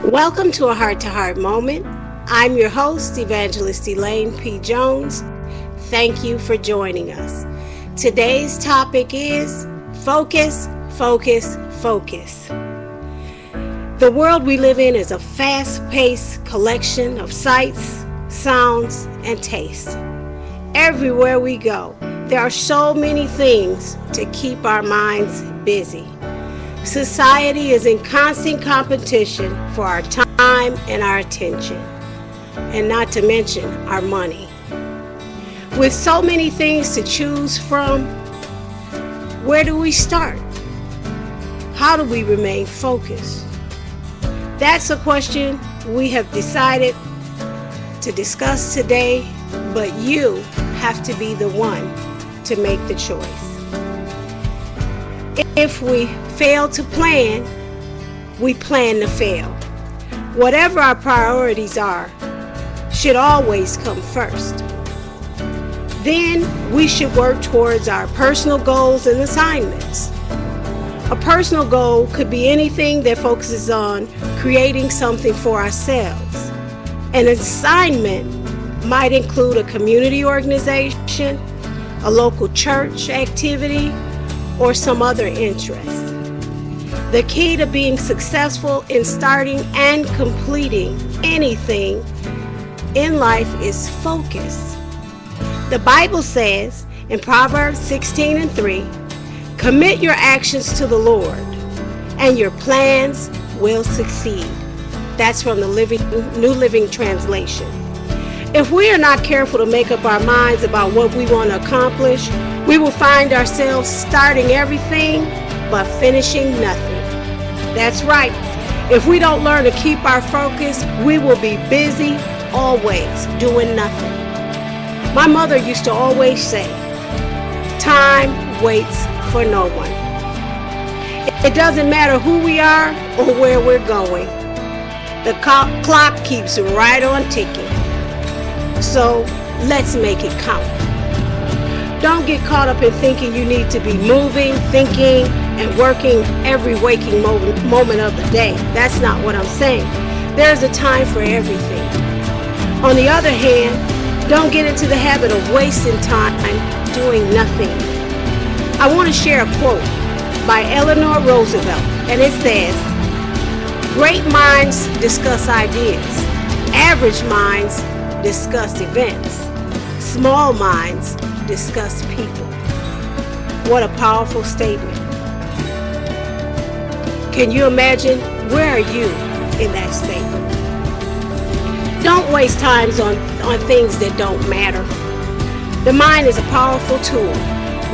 Welcome to a heart-to-heart moment. I'm your host, Evangelist Elaine P. Jones. Thank you for joining us. Today's topic is focus, focus, focus. The world we live in is a fast-paced collection of sights, sounds, and tastes. Everywhere we go, there are so many things to keep our minds busy. Society is in constant competition for our time and our attention, and not to mention our money. With so many things to choose from, where do we start? How do we remain focused? That's a question we have decided to discuss today, but you have to be the one to make the choice. If we fail to plan, we plan to fail. Whatever our priorities are should always come first. Then we should work towards our personal goals and assignments. A personal goal could be anything that focuses on creating something for ourselves. An assignment might include a community organization, a local church activity, or some other interest. The key to being successful in starting and completing anything in life is focus. The Bible says in Proverbs 16:3, commit your actions to the Lord, and your plans will succeed. That's from the New Living Translation. If we are not careful to make up our minds about what we want to accomplish, we will find ourselves starting everything but finishing nothing. That's right. If we don't learn to keep our focus, we will be busy always doing nothing. My mother used to always say, time waits for no one. It doesn't matter who we are or where we're going. The clock keeps right on ticking. So let's make it count. Don't get caught up in thinking you need to be moving, thinking, and working every waking moment of the day. That's not what I'm saying. There's a time for everything. On the other hand, don't get into the habit of wasting time doing nothing. I want to share a quote by Eleanor Roosevelt, and it says, great minds discuss ideas. Average minds discuss events. Small minds discuss people. What a powerful statement. Can you imagine? Where are you in that statement? Don't waste time on things that don't matter. The mind is a powerful tool.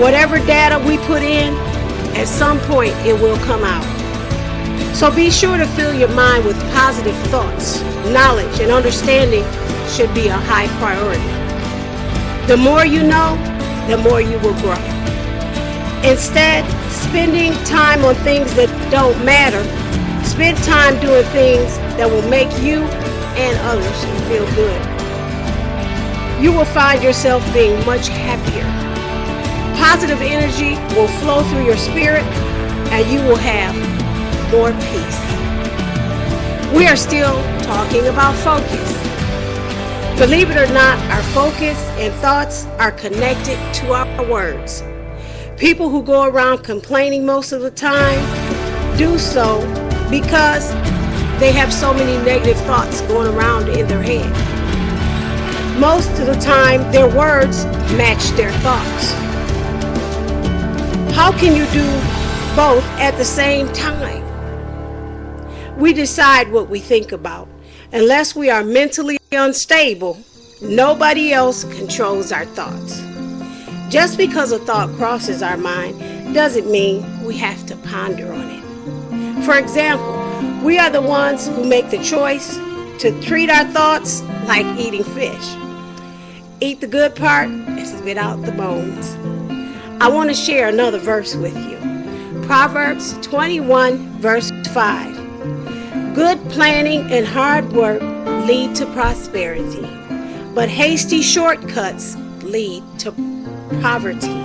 Whatever data we put in, at some point it will come out. So be sure to fill your mind with positive thoughts. Knowledge and understanding should be a high priority. The more you know, the more you will grow. Instead, spending time on things that don't matter, spend time doing things that will make you and others feel good. You will find yourself being much happier. Positive energy will flow through your spirit, and you will have more peace. We are still talking about focus. Believe it or not, our focus and thoughts are connected to our words. People who go around complaining most of the time do so because they have so many negative thoughts going around in their head. Most of the time, their words match their thoughts. How can you do both at the same time? We decide what we think about. Unless we are mentally unstable, nobody else controls our thoughts. Just because a thought crosses our mind doesn't mean we have to ponder on it. For example, we are the ones who make the choice to treat our thoughts like eating fish. Eat the good part and spit out the bones. I want to share another verse with you. Proverbs 21 verse 5. Good planning and hard work lead to prosperity, but hasty shortcuts lead to poverty.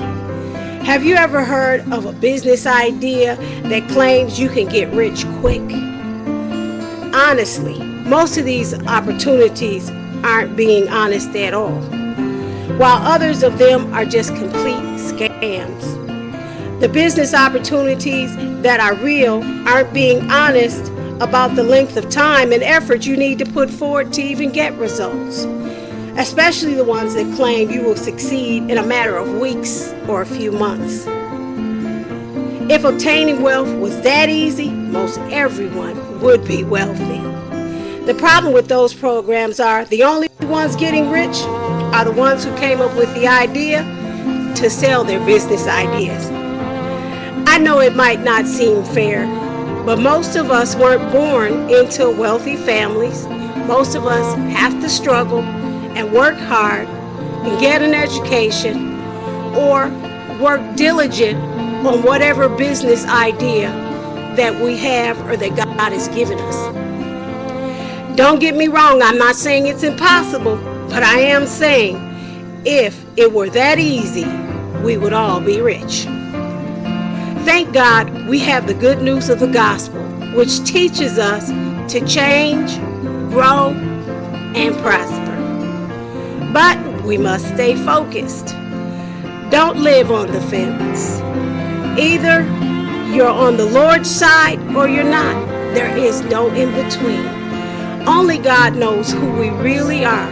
Have you ever heard of a business idea that claims you can get rich quick? honestly, most of these opportunities aren't being honest at all, while others of them are just complete scams. The business opportunities that are real aren't being honest about the length of time and effort you need to put forward to even get results, especially the ones that claim you will succeed in a matter of weeks or a few months. If obtaining wealth was that easy, most everyone would be wealthy. The problem with those programs are the only ones getting rich are the ones who came up with the idea to sell their business ideas. I know it might not seem fair, but most of us weren't born into wealthy families. Most of us have to struggle and work hard and get an education or work diligent on whatever business idea that we have or that God has given us. Don't get me wrong, I'm not saying it's impossible, but I am saying if it were that easy, we would all be rich. Thank God we have the good news of the gospel, which teaches us to change, grow, and prosper. But we must stay focused. Don't live on the fence. Either you're on the Lord's side or you're not. There is no in between. Only God knows who we really are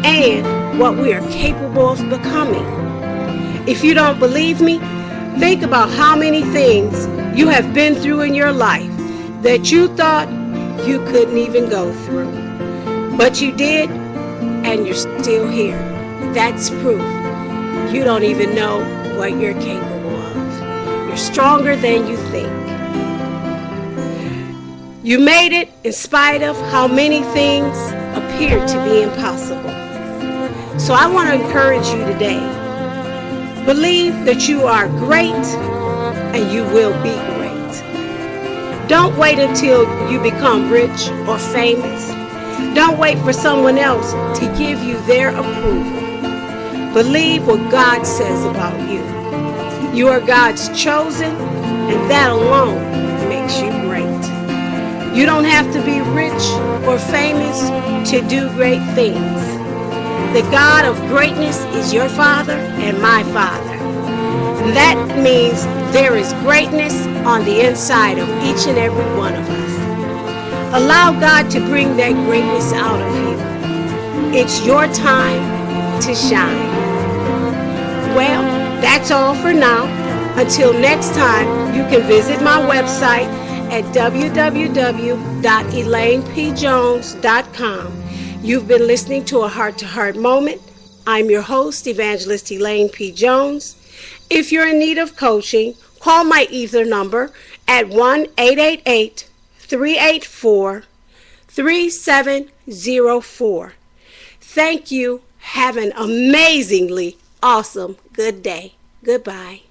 and what we are capable of becoming. If you don't believe me, think about how many things you have been through in your life that you thought you couldn't even go through. But you did, and you're still here. That's proof you don't even know what you're capable of. You're stronger than you think. You made it in spite of how many things appeared to be impossible. So I want to encourage you today. Believe that you are great and you will be great. Don't wait until you become rich or famous. Don't wait for someone else to give you their approval. Believe what God says about you. You are God's chosen, and that alone makes you great. You don't have to be rich or famous to do great things. The God of greatness is your Father and my Father. And that means there is greatness on the inside of each and every one of us. Allow God to bring that greatness out of you. It's your time to shine. Well, that's all for now. Until next time, you can visit my website at www.elainepjones.com. You've been listening to A Heart to Heart Moment. I'm your host, Evangelist Elaine P. Jones. If you're in need of coaching, call my ether number at 1-888-384-3704. Thank you. Have an amazingly awesome good day. Goodbye.